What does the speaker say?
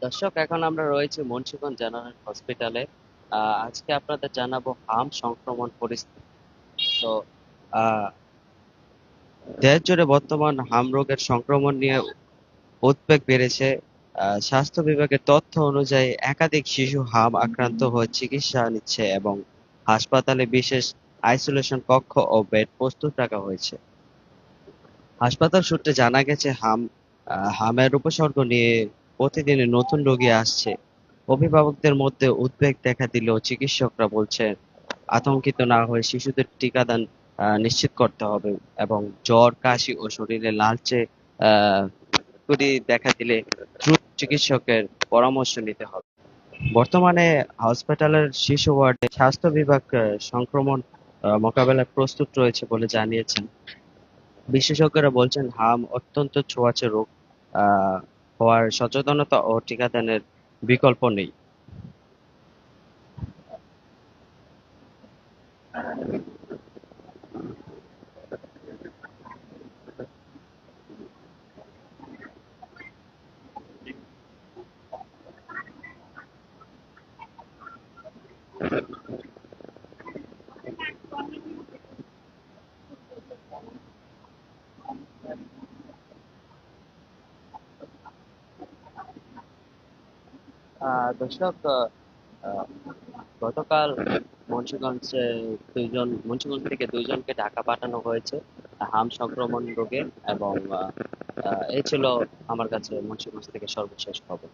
দর্শক, এখন আমরা রয়েছি মুন্সিগঞ্জ জেনারেল হসপিটালে। আজকে আপনাদের জানাবো হাম সংক্রমণ পরিস্থিতি। তো আহ, দেশ জুড়ে বর্তমান হাম রোগের সংক্রমণ নিয়ে উদ্বেগ বেড়েছে। স্বাস্থ্য বিভাগের তথ্য অনুযায়ী একাধিক শিশু হাম আক্রান্ত হয়ে চিকিৎসা নিচ্ছে এবং হাসপাতালে বিশেষ আইসোলেশন কক্ষ ও বেড প্রস্তুত রাখা হয়েছে। হাসপাতাল সূত্রে জানা গেছে, হামের উপসর্গ নিয়ে প্রতিদিনই নতুন রোগী আসছে। অভিভাবকদের মধ্যে উদ্বেগ দেখা দিলেও চিকিৎসকরা বলছেন, আতঙ্কিত না হয়ে শিশুদের টিকাদান নিশ্চিত করতে হবে এবং জ্বর, কাশি ও শরীরে লালচে কুড়ি দেখা দিলে দ্রুত চিকিৎসকের পরামর্শ নিতে হবে। বর্তমানে হসপিটালের শিশু ওয়ার্ডে স্বাস্থ্য বিভাগ সংক্রমণ মোকাবেলায় প্রস্তুত রয়েছে বলে জানিয়েছেন। বিশেষজ্ঞরা বলছেন, হাম অত্যন্ত ছোঁয়াচে রোগ আহ, হওয়ার সচেতনতা ও টিকাদানের বিকল্প নেই। দর্শক, আহ, গতকাল মুন্সিগঞ্জ থেকে দুইজনকে ঢাকা পাঠানো হয়েছে হাম সংক্রমণ রোগে। এবং এই ছিল আমার কাছে মুন্সিগঞ্জ থেকে সর্বশেষ খবর।